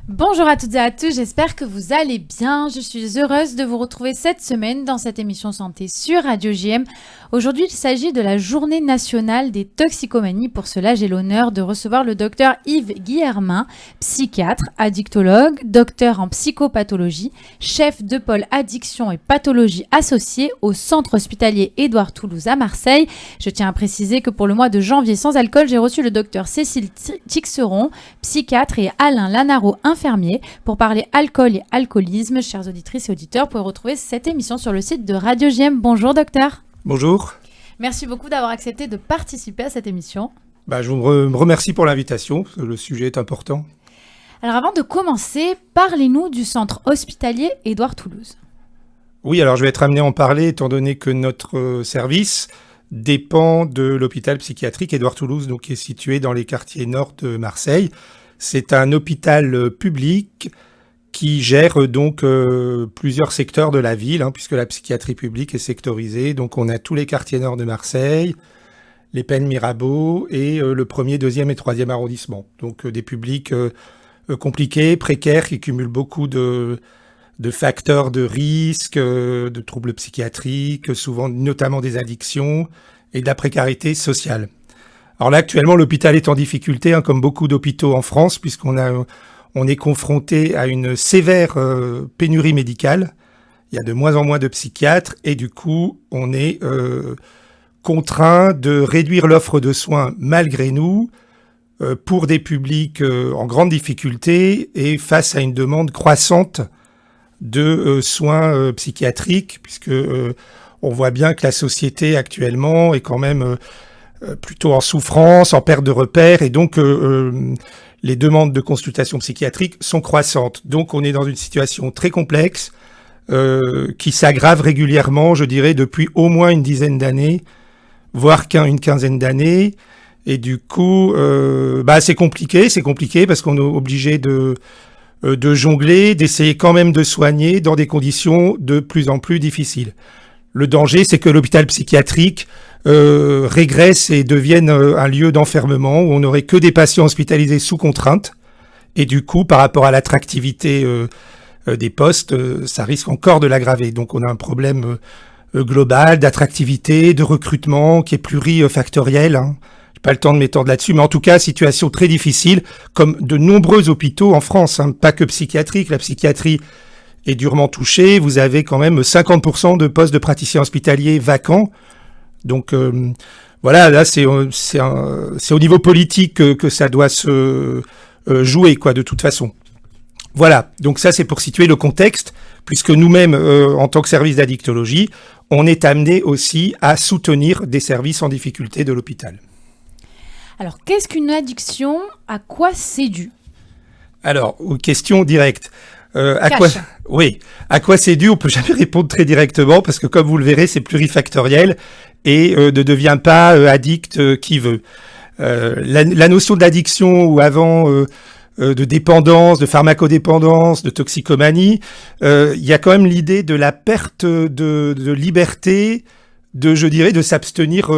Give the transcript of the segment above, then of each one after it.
Bonjour à toutes et à tous, j'espère que vous allez bien. Je suis heureuse de vous retrouver cette semaine dans cette émission santé sur Radio JM. Aujourd'hui, il s'agit de la journée nationale des toxicomanies. Pour cela, j'ai l'honneur de recevoir le docteur Yves Guillermin, psychiatre, addictologue, docteur en psychopathologie, chef de pôle addiction et pathologie associée au centre hospitalier Édouard Toulouse à Marseille. Je tiens à préciser que pour le mois de janvier sans alcool, j'ai reçu le docteur Cécile Tixeron, psychiatre, et Alain Lanaro, infirmier, pour parler alcool et alcoolisme. Chères auditrices et auditeurs, vous pouvez retrouver cette émission sur le site de Radio JM. Bonjour docteur. Bonjour. Merci beaucoup d'avoir accepté de participer à cette émission. Je vous remercie pour l'invitation, parce que le sujet est important. Alors avant de commencer, parlez-nous du centre hospitalier Édouard Toulouse. Oui, alors je vais être amené à en parler, étant donné que notre service dépend de l'hôpital psychiatrique Édouard Toulouse, donc qui est situé dans les quartiers nord de Marseille. C'est un hôpital public qui gère donc plusieurs secteurs de la ville, puisque la psychiatrie publique est sectorisée. Donc on a tous les quartiers nord de Marseille, les Pennes Mirabeau et le 1er, 2e et 3e arrondissement. Donc des publics compliqués, précaires, qui cumulent beaucoup de facteurs de risque, de troubles psychiatriques, souvent notamment des addictions et de la précarité sociale. Alors là, actuellement, l'hôpital est en difficulté, comme beaucoup d'hôpitaux en France, puisqu'on est confronté à une sévère pénurie médicale. Il y a de moins en moins de psychiatres et du coup, on est contraint de réduire l'offre de soins malgré nous pour des publics en grande difficulté et face à une demande croissante de soins psychiatriques, puisque on voit bien que la société actuellement est quand même plutôt en souffrance, en perte de repères, et donc les demandes de consultation psychiatrique sont croissantes. Donc on est dans une situation très complexe qui s'aggrave régulièrement, je dirais, depuis au moins une dizaine d'années, voire une quinzaine d'années. Et du coup, c'est compliqué parce qu'on est obligé de jongler, d'essayer quand même de soigner dans des conditions de plus en plus difficiles. Le danger, c'est que l'hôpital psychiatrique régresse et devienne un lieu d'enfermement où on n'aurait que des patients hospitalisés sous contrainte. Et du coup, par rapport à l'attractivité des postes, ça risque encore de l'aggraver. Donc on a un problème global d'attractivité, de recrutement qui est plurifactoriel. J'ai pas le temps de m'étendre là-dessus, mais en tout cas, situation très difficile, comme de nombreux hôpitaux en France, pas que psychiatrique. La psychiatrie est durement touchée. Vous avez quand même 50% de postes de praticiens hospitaliers vacants. Donc voilà, là c'est au niveau politique que ça doit se jouer, de toute façon. Voilà, donc ça c'est pour situer le contexte, puisque nous-mêmes, en tant que service d'addictologie, on est amené aussi à soutenir des services en difficulté de l'hôpital. Alors, qu'est-ce qu'une addiction ? À quoi c'est dû ? Alors, question directe. À quoi c'est dû ? On peut jamais répondre très directement parce que, comme vous le verrez, c'est plurifactoriel et ne devient pas addict qui veut. La notion d'addiction ou avant de dépendance, de pharmacodépendance, de toxicomanie, il y a quand même l'idée de la perte de liberté, de s'abstenir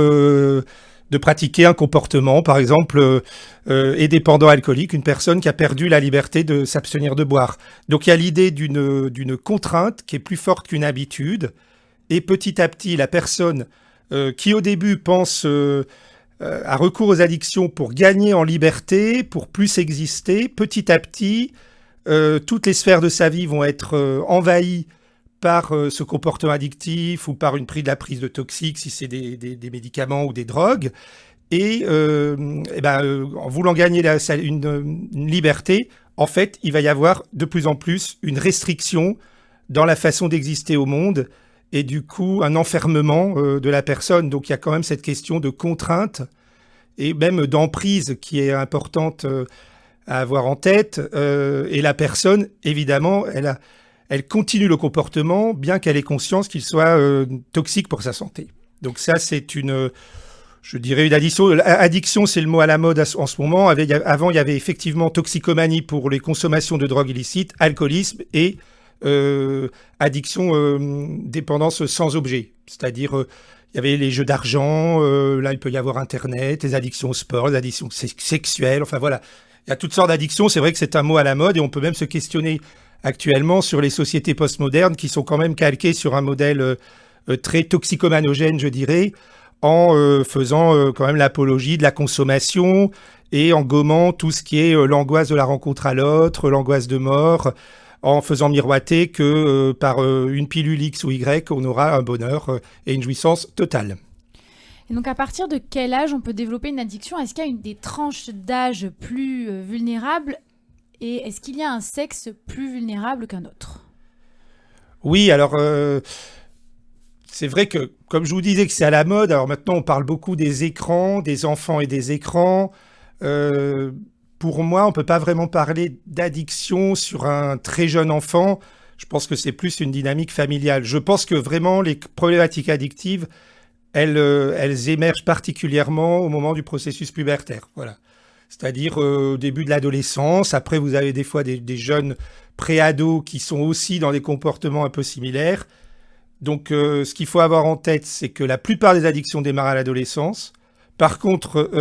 de pratiquer un comportement, par exemple, est dépendant alcoolique, une personne qui a perdu la liberté de s'abstenir de boire. Donc il y a l'idée d'une contrainte qui est plus forte qu'une habitude, et petit à petit, la personne qui au début pense à recours aux addictions pour gagner en liberté, pour plus exister, petit à petit, toutes les sphères de sa vie vont être envahies par ce comportement addictif ou par de la prise de toxiques, si c'est des médicaments ou des drogues. Et en voulant gagner une liberté, en fait, il va y avoir de plus en plus une restriction dans la façon d'exister au monde et du coup un enfermement de la personne. Donc il y a quand même cette question de contrainte et même d'emprise qui est importante à avoir en tête. Et la personne, évidemment, elle continue le comportement, bien qu'elle ait conscience qu'il soit toxique pour sa santé. Donc ça, c'est une addiction. Addiction, c'est le mot à la mode en ce moment. Avant, il y avait effectivement toxicomanie pour les consommations de drogues illicites, alcoolisme et addiction, dépendance sans objet. C'est-à-dire, il y avait les jeux d'argent, là, il peut y avoir Internet, les addictions au sport, les addictions sexuelles, enfin voilà. Il y a toutes sortes d'addictions, c'est vrai que c'est un mot à la mode et on peut même se questionner actuellement sur les sociétés postmodernes qui sont quand même calquées sur un modèle très toxicomanogène, je dirais, en faisant quand même l'apologie de la consommation et en gommant tout ce qui est l'angoisse de la rencontre à l'autre, l'angoisse de mort, en faisant miroiter que par une pilule X ou Y, on aura un bonheur et une jouissance totale. Et donc, à partir de quel âge on peut développer une addiction? Est-ce qu'il y a des tranches d'âge plus vulnérables? Et est-ce qu'il y a un sexe plus vulnérable qu'un autre? Oui, alors c'est vrai que, comme je vous disais que c'est à la mode, alors maintenant on parle beaucoup des écrans, des enfants et des écrans. Pour moi, on ne peut pas vraiment parler d'addiction sur un très jeune enfant. Je pense que c'est plus une dynamique familiale. Je pense que vraiment les problématiques addictives, elles émergent particulièrement au moment du processus pubertaire. Voilà. C'est-à-dire au début de l'adolescence. Après, vous avez des fois des jeunes pré-ados qui sont aussi dans des comportements un peu similaires. Donc, ce qu'il faut avoir en tête, c'est que la plupart des addictions démarrent à l'adolescence. Par contre,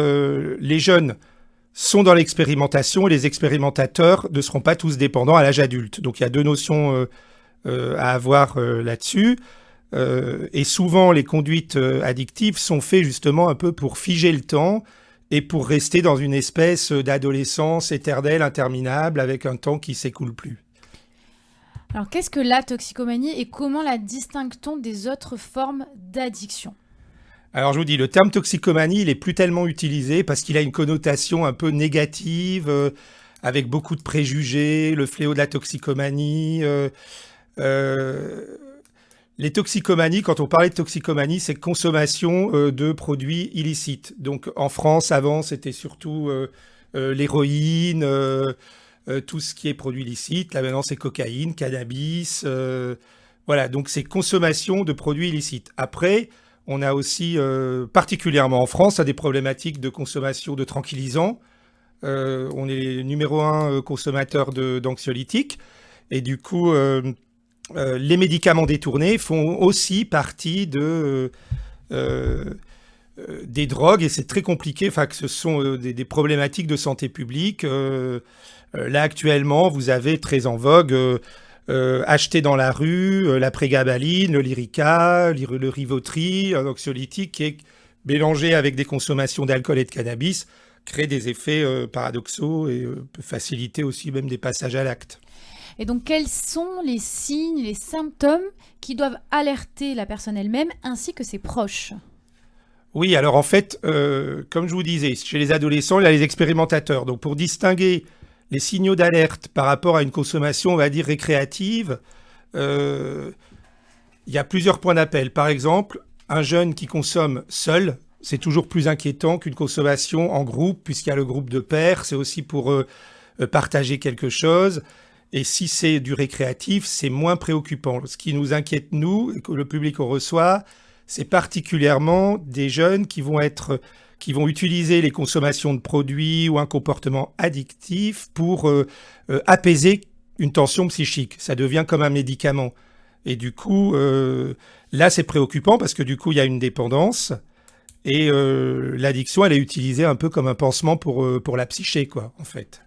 les jeunes sont dans l'expérimentation et les expérimentateurs ne seront pas tous dépendants à l'âge adulte. Donc, il y a deux notions à avoir là-dessus. Et souvent, les conduites addictives sont faites justement un peu pour figer le temps et pour rester dans une espèce d'adolescence éternelle, interminable, avec un temps qui s'écoule plus. Alors, qu'est-ce que la toxicomanie et comment la distingue-t-on des autres formes d'addiction? Alors, je vous dis, le terme toxicomanie, il n'est plus tellement utilisé parce qu'il a une connotation un peu négative, avec beaucoup de préjugés, le fléau de la toxicomanie. Les toxicomanies, quand on parlait de toxicomanie, c'est consommation de produits illicites. Donc, en France, avant, c'était surtout l'héroïne, tout ce qui est produit illicite. Là, maintenant, c'est cocaïne, cannabis. Voilà, donc c'est consommation de produits illicites. Après, on a aussi, particulièrement en France, des problématiques de consommation de tranquillisants. On est numéro 1 consommateur d'anxiolytiques. Et du coup, les médicaments détournés font aussi partie des drogues. Et c'est très compliqué, que ce sont des problématiques de santé publique. Là, actuellement, vous avez très en vogue acheter dans la rue la prégabaline, le Lyrica, le Rivotril, un anxiolytique qui est mélangé avec des consommations d'alcool et de cannabis, crée des effets paradoxaux et peut faciliter aussi même des passages à l'acte. Et donc, quels sont les signes, les symptômes qui doivent alerter la personne elle-même ainsi que ses proches? Oui, alors en fait, comme je vous disais, chez les adolescents, il y a les expérimentateurs. Donc, pour distinguer les signaux d'alerte par rapport à une consommation, on va dire, récréative, il y a plusieurs points d'appel. Par exemple, un jeune qui consomme seul, c'est toujours plus inquiétant qu'une consommation en groupe, puisqu'il y a le groupe de pairs, c'est aussi pour partager quelque chose. Et si c'est du récréatif, c'est moins préoccupant. Ce qui nous inquiète, nous, et que le public on reçoit, c'est particulièrement des jeunes qui vont utiliser les consommations de produits ou un comportement addictif pour apaiser une tension psychique. Ça devient comme un médicament. Et du coup, là, c'est préoccupant parce que du coup, il y a une dépendance. Et l'addiction, elle est utilisée un peu comme un pansement pour la psyché, quoi, en fait.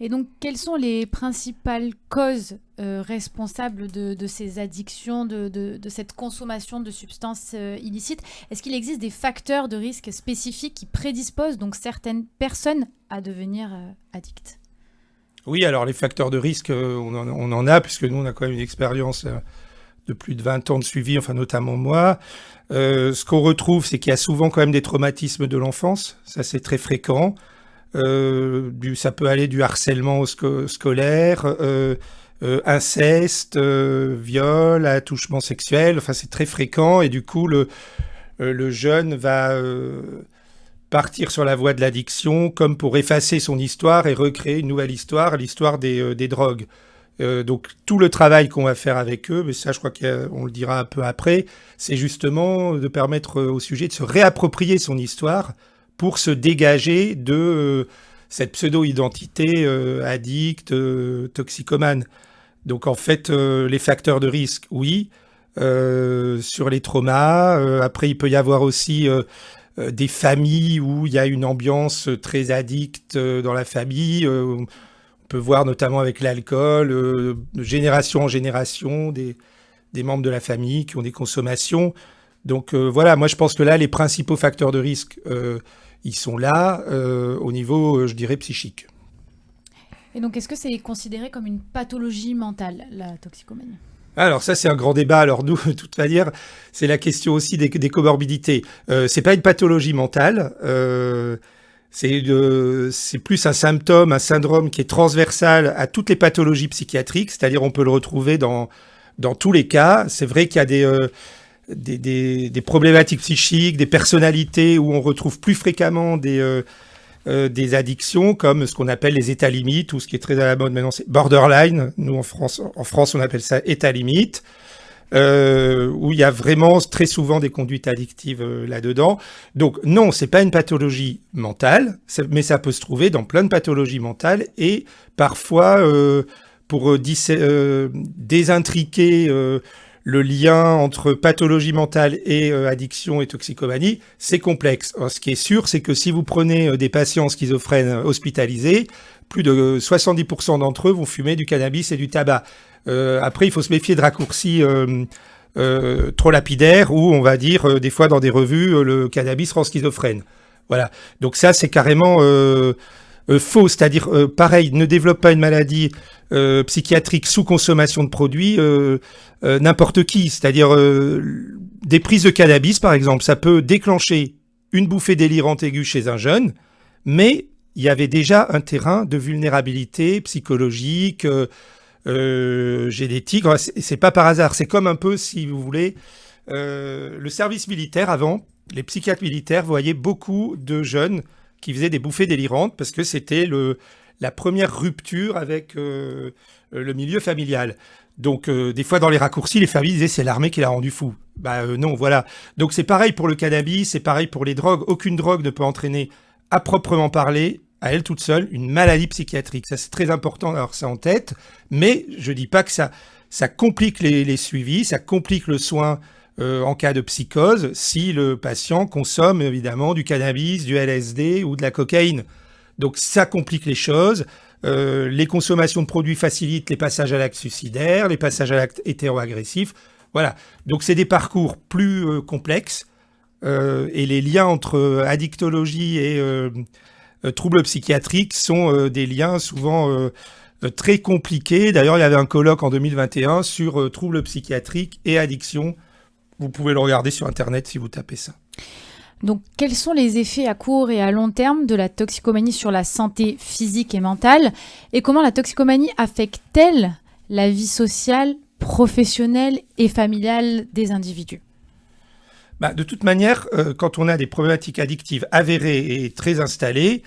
Et donc, quelles sont les principales causes responsables de ces addictions, de cette consommation de substances illicites? Est-ce qu'il existe des facteurs de risque spécifiques qui prédisposent donc certaines personnes à devenir addictes? Oui, alors les facteurs de risque, on en a, puisque nous, on a quand même une expérience de plus de 20 ans de suivi, enfin notamment moi. Ce qu'on retrouve, c'est qu'il y a souvent quand même des traumatismes de l'enfance. Ça, c'est très fréquent. Ça peut aller du harcèlement scolaire, inceste, viol, attouchement sexuel. Enfin, c'est très fréquent et du coup, le jeune va partir sur la voie de l'addiction comme pour effacer son histoire et recréer une nouvelle histoire, l'histoire des drogues. Donc, tout le travail qu'on va faire avec eux, mais ça, je crois qu'on le dira un peu après, c'est justement de permettre au sujet de se réapproprier son histoire pour se dégager de cette pseudo-identité addict, toxicomane. Donc en fait, les facteurs de risque, oui, sur les traumas. Après, il peut y avoir aussi des familles où il y a une ambiance très addicte dans la famille. On peut voir notamment avec l'alcool, de génération en génération, des membres de la famille qui ont des consommations. Donc voilà, moi je pense que là, les principaux facteurs de risque, ils sont là, au niveau, je dirais, psychique. Et donc, est-ce que c'est considéré comme une pathologie mentale, la toxicomanie? Alors ça, c'est un grand débat. Alors nous, de toute manière, c'est la question aussi des comorbidités. C'est pas une pathologie mentale. C'est plus un symptôme, un syndrome qui est transversal à toutes les pathologies psychiatriques. C'est-à-dire, on peut le retrouver dans tous les cas. C'est vrai qu'il y a des problématiques psychiques, des personnalités où on retrouve plus fréquemment des addictions comme ce qu'on appelle les états limites, ou ce qui est très à la mode maintenant, c'est borderline. Nous, en France, on appelle ça état limite, où il y a vraiment très souvent des conduites addictives là-dedans. Donc non, c'est pas une pathologie mentale, mais ça peut se trouver dans plein de pathologies mentales, et parfois, pour désintriquer le lien entre pathologie mentale et addiction et toxicomanie, c'est complexe. Alors, ce qui est sûr, c'est que si vous prenez des patients schizophrènes hospitalisés, plus de 70% d'entre eux vont fumer du cannabis et du tabac. Après, il faut se méfier de raccourcis trop lapidaires où on va dire, des fois dans des revues, le cannabis rend schizophrène. Voilà. Donc ça, c'est carrément faux. C'est-à-dire, pareil, ne développe pas une maladie psychiatrique sous consommation de produits n'importe qui. C'est-à-dire, des prises de cannabis, par exemple, ça peut déclencher une bouffée délirante aiguë chez un jeune, mais il y avait déjà un terrain de vulnérabilité psychologique, génétique. C'est pas par hasard. C'est comme un peu, si vous voulez, le service militaire avant. Les psychiatres militaires voyaient beaucoup de jeunes qui faisaient des bouffées délirantes parce que c'était la première rupture avec le milieu familial. Donc, des fois, dans les raccourcis, les familles disaient « c'est l'armée qui l'a rendu fou ». Non, voilà. Donc, c'est pareil pour le cannabis, c'est pareil pour les drogues. Aucune drogue ne peut entraîner, à proprement parler, à elle toute seule, une maladie psychiatrique. Ça, c'est très important d'avoir ça en tête. Mais je dis pas que ça complique les suivis, ça complique le soin en cas de psychose, si le patient consomme évidemment du cannabis, du LSD ou de la cocaïne. Donc ça complique les choses. Les consommations de produits facilitent les passages à l'acte suicidaire, les passages à l'acte hétéro-agressif. Voilà. Donc c'est des parcours plus complexes et les liens entre addictologie et troubles psychiatriques sont des liens souvent très compliqués. D'ailleurs, il y avait un colloque en 2021 sur troubles psychiatriques et addiction. Vous pouvez le regarder sur Internet si vous tapez ça. Donc, quels sont les effets à court et à long terme de la toxicomanie sur la santé physique et mentale? Et comment la toxicomanie affecte-t-elle la vie sociale, professionnelle et familiale des individus? De toute manière, quand on a des problématiques addictives avérées et très installées,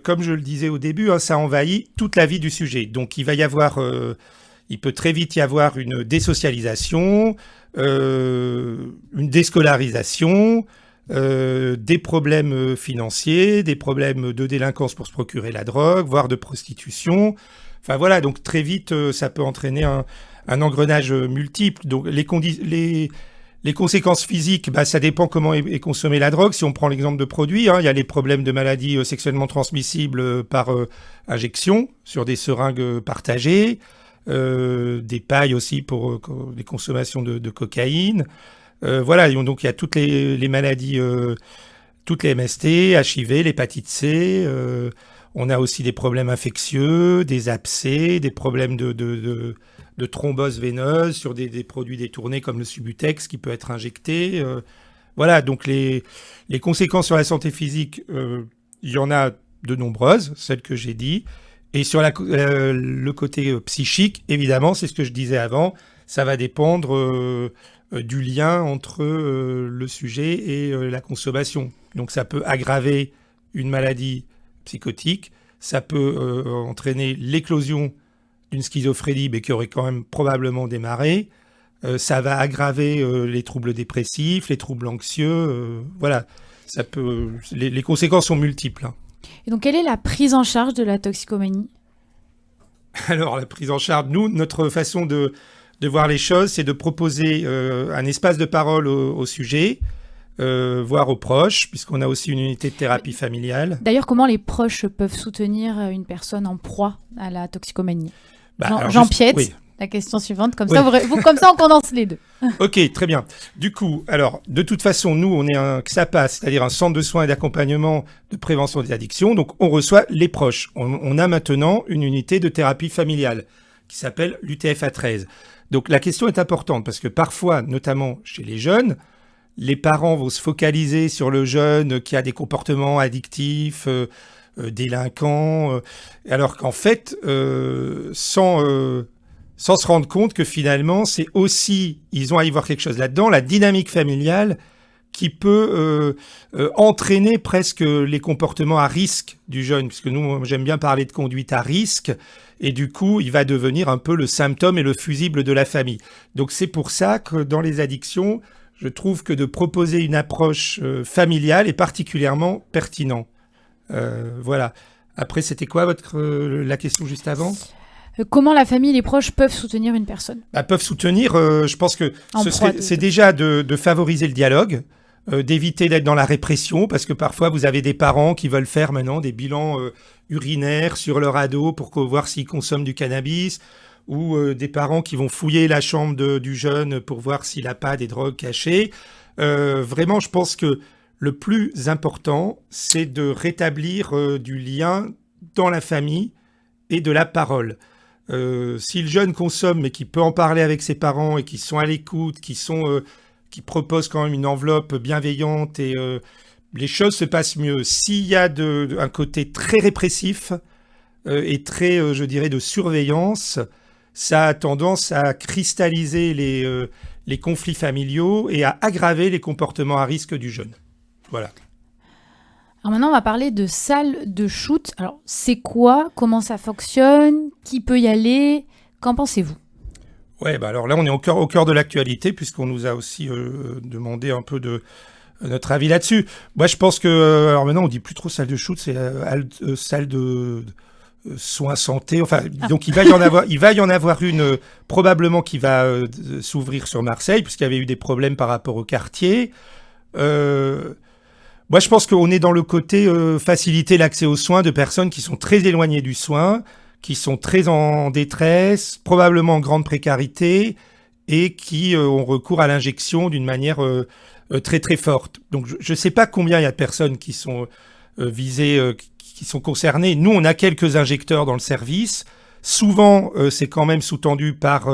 comme je le disais au début, ça envahit toute la vie du sujet. Donc, il peut très vite y avoir une désocialisation, une déscolarisation, des problèmes financiers, des problèmes de délinquance pour se procurer la drogue, voire de prostitution. Enfin voilà, donc très vite, ça peut entraîner un engrenage multiple. Donc les conséquences physiques, ça dépend comment est consommée la drogue. Si on prend l'exemple de produits, il y a les problèmes de maladies sexuellement transmissibles par injection sur des seringues partagées. Des pailles aussi pour les consommations de cocaïne. Voilà, donc il y a toutes les maladies, toutes les MST, HIV, l'hépatite C. On a aussi des problèmes infectieux, des abcès, des problèmes de thrombose veineuse sur des produits détournés comme le Subutex qui peut être injecté. Voilà, donc les conséquences sur la santé physique, il y en a de nombreuses, celles que j'ai dit. Et sur le côté psychique, évidemment, c'est ce que je disais avant, ça va dépendre du lien entre le sujet et la consommation. Donc ça peut aggraver une maladie psychotique, ça peut entraîner l'éclosion d'une schizophrénie, mais qui aurait quand même probablement démarré. Ça va aggraver les troubles dépressifs, les troubles anxieux. Voilà, les conséquences sont multiples. Et donc, quelle est la prise en charge de la toxicomanie? Alors, la prise en charge, notre façon de voir les choses, c'est de proposer un espace de parole au sujet, voire aux proches, puisqu'on a aussi une unité de thérapie familiale. D'ailleurs, comment les proches peuvent soutenir une personne en proie à la toxicomanie? Alors, Jean-Piette, oui. la question suivante, comme ça, comme ça on condense les deux. Ok, très bien. Du coup, alors, de toute façon, nous, on est un XAPA, c'est-à-dire un centre de soins et d'accompagnement de prévention des addictions, donc on reçoit les proches. On a maintenant une unité de thérapie familiale qui s'appelle l'UTFA13. Donc la question est importante parce que parfois, notamment chez les jeunes, les parents vont se focaliser sur le jeune qui a des comportements addictifs, délinquants, alors qu'en fait, sans se rendre compte que finalement, c'est aussi, ils ont à y voir quelque chose là-dedans, la dynamique familiale qui peut entraîner presque les comportements à risque du jeune, puisque nous, j'aime bien parler de conduite à risque, et du coup, il va devenir un peu le symptôme et le fusible de la famille. Donc c'est pour ça que dans les addictions, je trouve que de proposer une approche familiale est particulièrement pertinent. Voilà. Après, c'était quoi la question juste avant ? Comment la famille et les proches peuvent soutenir une personne ? Peuvent soutenir, je pense que c'est déjà de favoriser le dialogue, d'éviter d'être dans la répression, parce que parfois vous avez des parents qui veulent faire maintenant des bilans urinaires sur leur ado pour voir s'il consomme du cannabis, ou des parents qui vont fouiller la chambre du jeune pour voir s'il n'a pas des drogues cachées. Vraiment, je pense que le plus important, c'est de rétablir du lien dans la famille et de la parole. Si le jeune consomme mais qui peut en parler avec ses parents et qui sont à l'écoute, qui proposent quand même une enveloppe bienveillante et les choses se passent mieux. S'il y a un côté très répressif et très, je dirais, de surveillance, ça a tendance à cristalliser les conflits familiaux et à aggraver les comportements à risque du jeune. Voilà. Alors maintenant, on va parler de salle de shoot. Alors, c'est quoi ? Comment ça fonctionne ? Qui peut y aller ? Qu'en pensez-vous ? Ouais, alors là, on est au cœur de l'actualité, puisqu'on nous a aussi demandé un peu de notre avis là-dessus. Moi, je pense que... alors maintenant, on dit plus trop salle de shoot, c'est salle de soins santé. Enfin, donc il va y en avoir une probablement qui va s'ouvrir sur Marseille, puisqu'il y avait eu des problèmes par rapport au quartier. Moi, je pense qu'on est dans le côté faciliter l'accès aux soins de personnes qui sont très éloignées du soin, qui sont très en détresse, probablement en grande précarité, et qui ont recours à l'injection d'une manière très très forte. Donc, je ne sais pas combien il y a de personnes qui sont visées, qui sont concernées. Nous, on a quelques injecteurs dans le service. Souvent, c'est quand même sous-tendu par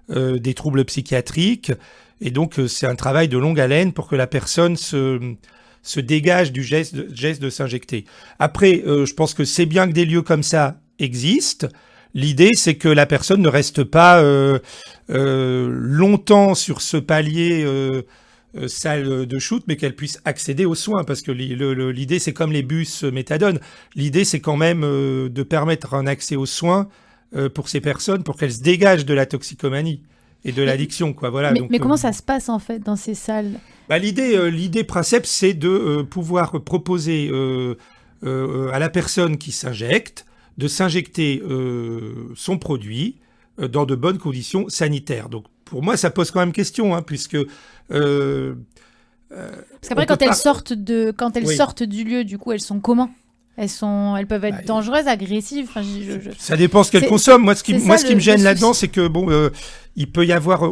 des troubles psychiatriques, et donc c'est un travail de longue haleine pour que la personne se dégage du geste de s'injecter. Après, je pense que c'est bien que des lieux comme ça existent. L'idée, c'est que la personne ne reste pas longtemps sur ce palier salle de shoot, mais qu'elle puisse accéder aux soins, parce que l'idée, c'est comme les bus méthadone. L'idée, c'est quand même de permettre un accès aux soins pour ces personnes, pour qu'elles se dégagent de la toxicomanie et de l'addiction, quoi. Voilà. Mais comment ça se passe en fait dans ces salles ? L'idée principe, c'est de pouvoir proposer à la personne qui s'injecte de s'injecter son produit dans de bonnes conditions sanitaires. Donc, pour moi, ça pose quand même question, hein, puisque... Parce qu'après, quand elles sortent du lieu, du coup, elles sont comment ? Elles peuvent être dangereuses, agressives. Enfin, ça dépend ce qu'elles consomment. Moi, ce qui me gêne là-dedans, c'est que il peut y avoir,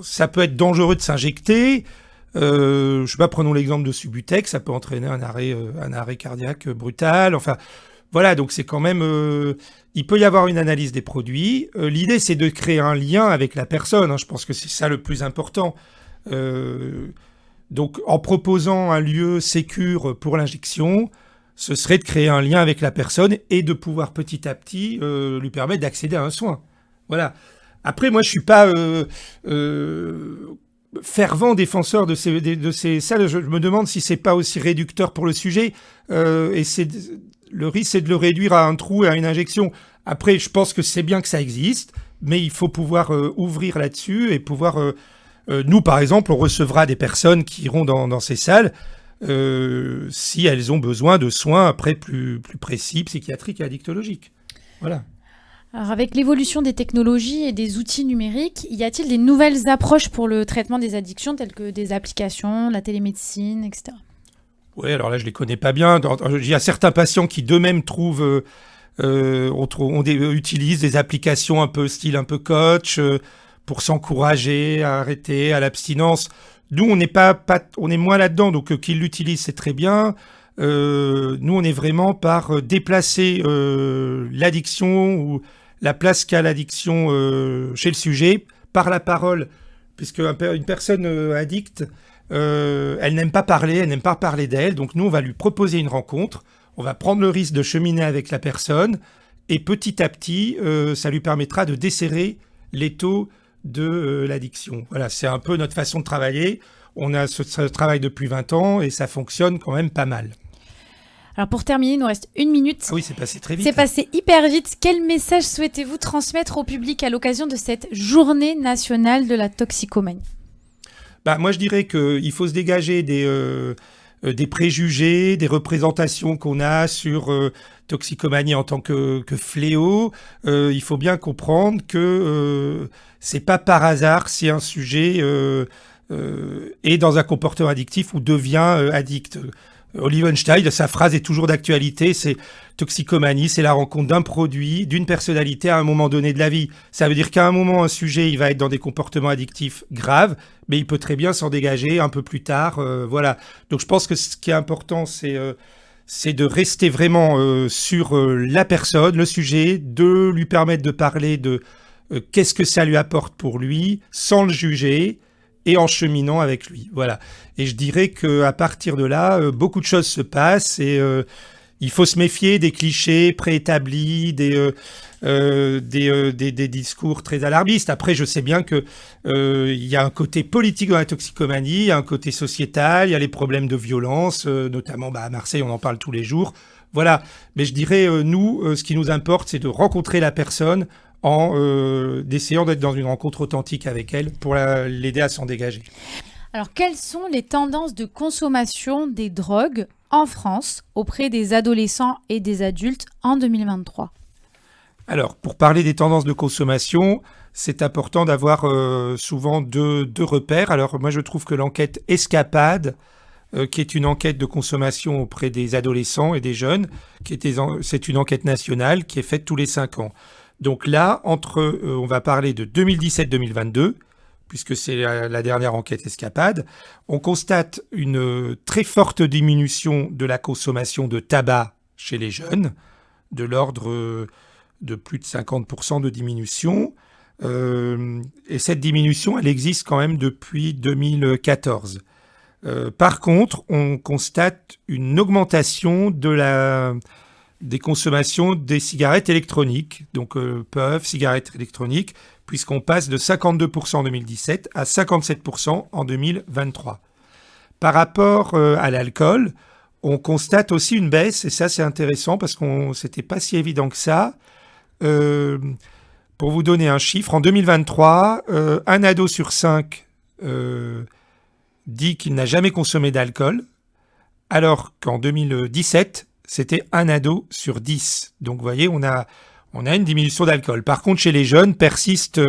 ça peut être dangereux de s'injecter. Je sais pas, prenons l'exemple de Subutex, ça peut entraîner un arrêt cardiaque brutal. Enfin, voilà, donc c'est quand même. Il peut y avoir une analyse des produits. L'idée, c'est de créer un lien avec la personne. Hein, je pense que c'est ça le plus important. Donc, en proposant un lieu sécure pour l'injection, ce serait de créer un lien avec la personne et de pouvoir petit à petit lui permettre d'accéder à un soin. Voilà. Après, moi, je suis pas fervent défenseur de ces salles. Je me demande si c'est pas aussi réducteur pour le sujet. Et le risque, c'est de le réduire à un trou et à une injection. Après, je pense que c'est bien que ça existe, mais il faut pouvoir ouvrir là-dessus et pouvoir... nous, par exemple, on recevra des personnes qui iront dans ces salles si elles ont besoin de soins après plus précis, psychiatriques et addictologiques. Voilà. Alors, avec l'évolution des technologies et des outils numériques, y a-t-il des nouvelles approches pour le traitement des addictions, telles que des applications, la télémédecine, etc. Oui, alors là, je les connais pas bien. Il y a certains patients qui d'eux-mêmes utilisent des applications un peu style un peu coach pour s'encourager à arrêter, à l'abstinence. Nous, on est moins là-dedans, donc qu'ils l'utilisent, c'est très bien. Nous, on est vraiment par déplacer l'addiction ou la place qu'a l'addiction chez le sujet par la parole, puisque une personne addicte, elle n'aime pas parler d'elle, donc nous, on va lui proposer une rencontre, on va prendre le risque de cheminer avec la personne, et petit à petit, ça lui permettra de desserrer l'étau de l'addiction. Voilà, c'est un peu notre façon de travailler. On a ce travail depuis 20 ans et ça fonctionne quand même pas mal. Alors pour terminer, il nous reste 1 minute. Ah oui, c'est passé très vite. C'est passé hyper vite. Quel message souhaitez-vous transmettre au public à l'occasion de cette journée nationale de la toxicomanie ? Moi, je dirais qu'il faut se dégager des préjugés, des représentations qu'on a sur toxicomanie en tant que fléau. Il faut bien comprendre que c'est pas par hasard si un sujet est dans un comportement addictif ou devient addict. Oliver Einstein, sa phrase est toujours d'actualité, c'est toxicomanie, c'est la rencontre d'un produit, d'une personnalité à un moment donné de la vie. Ça veut dire qu'à un moment, un sujet, il va être dans des comportements addictifs graves, mais il peut très bien s'en dégager un peu plus tard. Voilà. Donc je pense que ce qui est important, c'est de rester vraiment sur la personne, le sujet, de lui permettre de parler de qu'est-ce que ça lui apporte pour lui, sans le juger, et en cheminant avec lui. Voilà. Et je dirais qu'à partir de là, beaucoup de choses se passent et il faut se méfier des clichés préétablis, des discours très alarmistes. Après, je sais bien que y a un côté politique dans la toxicomanie, il y a un côté sociétal, il y a les problèmes de violence, notamment à Marseille, on en parle tous les jours. Voilà. Mais je dirais, nous, ce qui nous importe, c'est de rencontrer la personne d'essayant d'être dans une rencontre authentique avec elle pour l'aider à s'en dégager. Alors, quelles sont les tendances de consommation des drogues en France auprès des adolescents et des adultes en 2023 ? Alors, pour parler des tendances de consommation, c'est important d'avoir souvent deux repères. Alors, moi, je trouve que l'enquête Escapade, qui est une enquête de consommation auprès des adolescents et des jeunes, c'est une enquête nationale qui est faite tous les 5 ans. Donc là, on va parler de 2017-2022, puisque c'est la dernière enquête Escapade, on constate une très forte diminution de la consommation de tabac chez les jeunes, de l'ordre de plus de 50% de diminution. Et cette diminution, elle existe quand même depuis 2014. Par contre, on constate une augmentation des consommations des cigarettes électroniques, donc puffs, cigarettes électroniques, puisqu'on passe de 52% en 2017 à 57% en 2023. Par rapport à l'alcool, on constate aussi une baisse, et ça c'est intéressant parce que c'était pas si évident que ça. Pour vous donner un chiffre, en 2023, un ado sur 5 dit qu'il n'a jamais consommé d'alcool, alors qu'en 2017, c'était un ado sur 10. Donc vous voyez, on a une diminution d'alcool. Par contre, chez les jeunes, persistent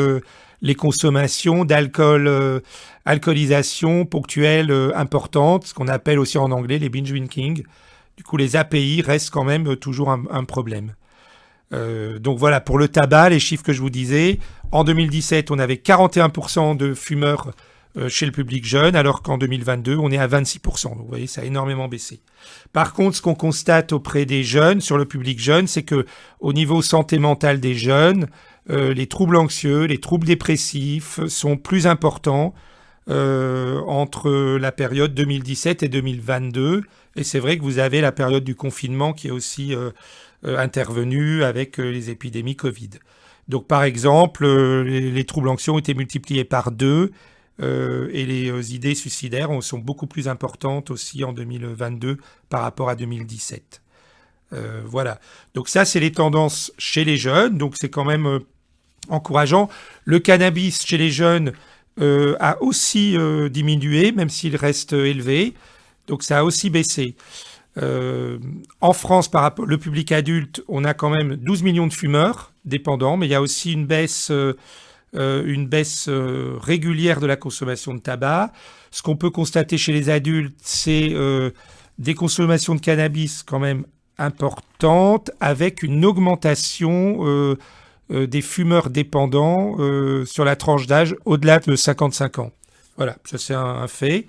les consommations d'alcool, alcoolisation ponctuelle importante, ce qu'on appelle aussi en anglais les binge drinking. Du coup, les API restent quand même toujours un problème. Donc voilà, pour le tabac, les chiffres que je vous disais, en 2017, on avait 41% de fumeurs chez le public jeune, alors qu'en 2022, on est à 26%. Donc vous voyez, ça a énormément baissé. Par contre, ce qu'on constate auprès des jeunes, sur le public jeune, c'est que au niveau santé mentale des jeunes, les troubles anxieux, les troubles dépressifs sont plus importants entre la période 2017 et 2022. Et c'est vrai que vous avez la période du confinement qui est aussi intervenue avec les épidémies Covid. Donc par exemple, les troubles anxieux ont été multipliés par 2 et les idées suicidaires sont beaucoup plus importantes aussi en 2022 par rapport à 2017. Voilà. Donc ça, c'est les tendances chez les jeunes. Donc c'est quand même encourageant. Le cannabis chez les jeunes a aussi diminué, même s'il reste élevé. Donc ça a aussi baissé. En France, par rapport le public adulte, on a quand même 12 millions de fumeurs dépendants, mais il y a aussi une baisse régulière de la consommation de tabac. Ce qu'on peut constater chez les adultes, c'est des consommations de cannabis quand même importantes, avec une augmentation des fumeurs dépendants sur la tranche d'âge au-delà de 55 ans. Voilà, ça c'est un fait.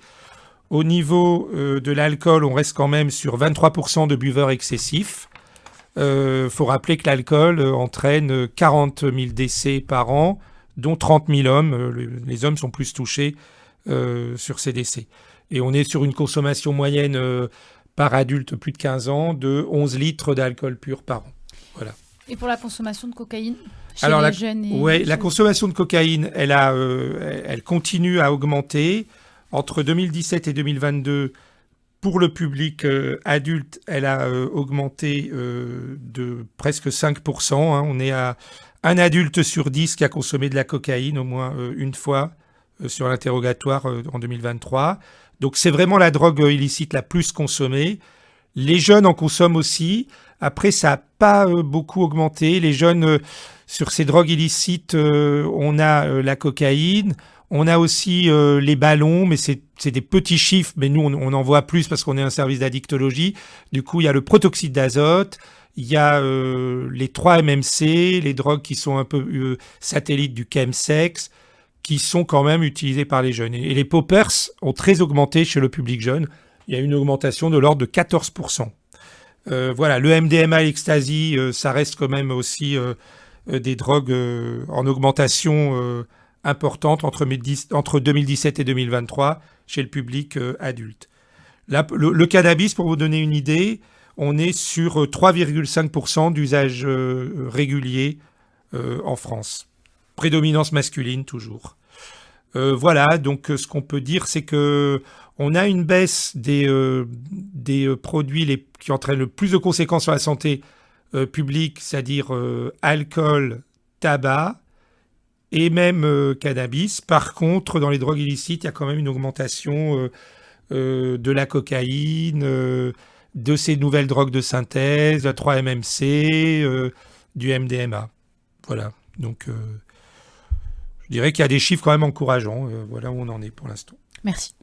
Au niveau de l'alcool, on reste quand même sur 23% de buveurs excessifs. Faut rappeler que l'alcool entraîne 40 000 décès par an, dont 30 000 hommes. Les hommes sont plus touchés sur ces décès. Et on est sur une consommation moyenne par adulte plus de 15 ans de 11 litres d'alcool pur par an. Voilà. Et pour la consommation de cocaïne chez les jeunes la consommation de cocaïne, elle continue à augmenter. Entre 2017 et 2022, pour le public adulte, elle a augmenté de presque 5%. On est à un adulte sur 10 qui a consommé de la cocaïne au moins une fois sur l'interrogatoire en 2023. Donc c'est vraiment la drogue illicite la plus consommée. Les jeunes en consomment aussi. Après, ça n'a pas beaucoup augmenté. Les jeunes, sur ces drogues illicites, on a la cocaïne. On a aussi les ballons, mais c'est des petits chiffres, mais nous, on en voit plus parce qu'on est un service d'addictologie. Du coup, il y a le protoxyde d'azote, il y a les 3-MMC, les drogues qui sont un peu satellites du chemsex, qui sont quand même utilisées par les jeunes. Et les poppers ont très augmenté chez le public jeune. Il y a une augmentation de l'ordre de 14%. Voilà, le MDMA et l'ecstasy, ça reste quand même aussi des drogues en augmentation importante entre 2017 et 2023 chez le public adulte. Là, le cannabis, pour vous donner une idée, on est sur 3,5% d'usage régulier en France. Prédominance masculine toujours. Voilà, donc ce qu'on peut dire, c'est que on a une baisse des produits qui entraînent le plus de conséquences sur la santé publique, c'est-à-dire alcool, tabac, et même cannabis. Par contre, dans les drogues illicites, il y a quand même une augmentation de la cocaïne, de ces nouvelles drogues de synthèse, de la 3-MMC, du MDMA. Voilà, donc je dirais qu'il y a des chiffres quand même encourageants. Voilà où on en est pour l'instant. Merci.